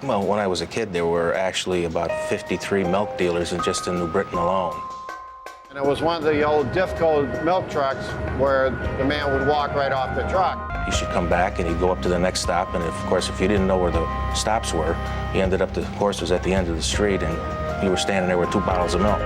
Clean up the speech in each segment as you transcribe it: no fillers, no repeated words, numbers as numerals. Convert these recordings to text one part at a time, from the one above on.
Well, when I was a kid, there were actually about 53 milk dealers just in New Britain alone. And it was one of the old Diffco milk trucks where the man would walk right off the truck. You should come back and he'd go up to the next stop, and of course, if you didn't know where the stops were, you ended up, the course was at the end of the street, and you were standing there with 2 bottles of milk.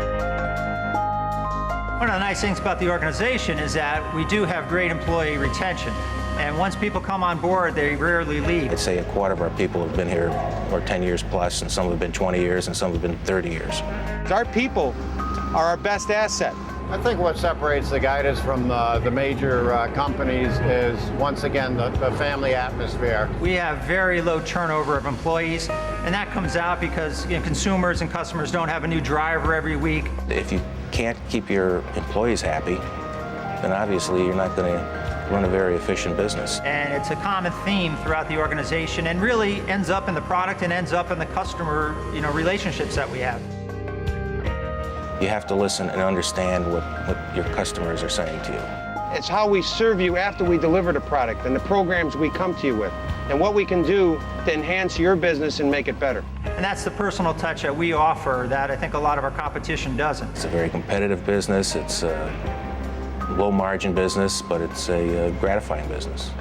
One of the nice things about the organization is that we do have great employee retention. And once people come on board, they rarely leave. I'd say a quarter of our people have been here for 10 years plus, and some have been 20 years, and some have been 30 years. Our people are our best asset. I think what separates the Guidas from the major companies is, once again, the family atmosphere. We have very low turnover of employees, and that comes out because consumers and customers don't have a new driver every week. If you can't keep your employees happy, then obviously you're not going to run a very efficient business. And it's a common theme throughout the organization, and really ends up in the product and ends up in the customer relationships that we have. You have to listen and understand what your customers are saying to you. It's how we serve you after we deliver the product and the programs we come to you with, and what we can do to enhance your business and make it better. And that's the personal touch that we offer that I think a lot of our competition doesn't. It's a very competitive business. It's a low margin business, but it's a gratifying business.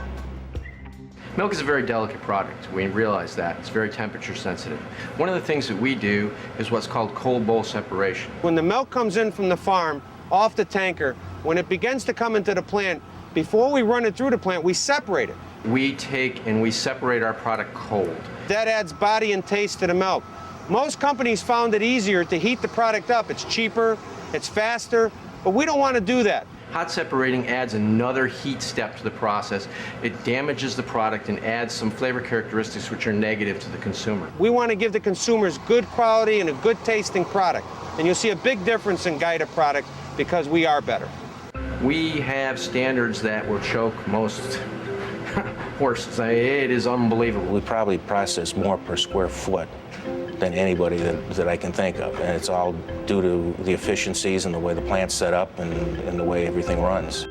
Milk is a very delicate product. We realize that. It's very temperature sensitive. One of the things that we do is what's called cold bowl separation. When the milk comes in from the farm, off the tanker, when it begins to come into the plant, before we run it through the plant, we separate it. We take and we separate our product cold. That adds body and taste to the milk. Most companies found it easier to heat the product up. It's cheaper, it's faster, but we don't want to do that. Hot separating adds another heat step to the process. It damages the product and adds some flavor characteristics which are negative to the consumer. We want to give the consumers good quality and a good tasting product. And you'll see a big difference in Guida product because we are better. We have standards that will choke most horses. It is unbelievable. We probably process more per square foot than anybody that I can think of. And it's all due to the efficiencies and the way the plant's set up and the way everything runs.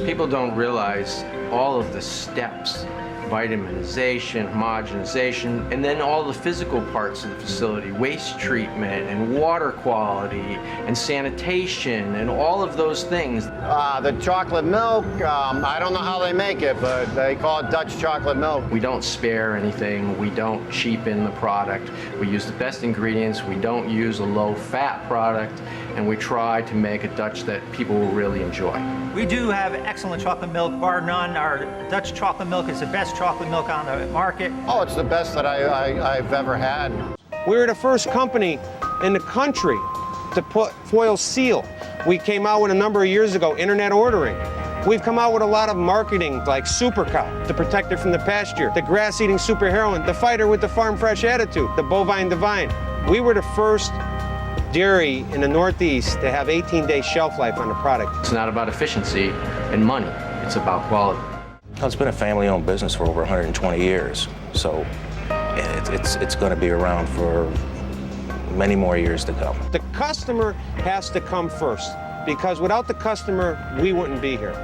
People don't realize all of the steps: vitaminization, homogenization, and then all the physical parts of the facility, waste treatment and water quality and sanitation and all of those things. The chocolate milk, I don't know how they make it, but they call it Dutch chocolate milk. We don't spare anything. We don't cheapen the product. We use the best ingredients. We don't use a low-fat product, and we try to make a Dutch that people will really enjoy. We do have excellent chocolate milk, bar none. Our Dutch chocolate milk is the best chocolate milk on the market. Oh, it's the best that I've ever had. We were the first company in the country to put foil seal. We came out with a number of years ago, internet ordering. We've come out with a lot of marketing like Super Cow, the protector from the pasture, the grass-eating superheroine, the fighter with the farm fresh attitude, the bovine divine. We were the first dairy in the Northeast to have 18-day shelf life on the product. It's not about efficiency and money. It's about quality. Well, it's been a family-owned business for over 120 years, so it's going to be around for many more years to come. The customer has to come first, because without the customer, we wouldn't be here.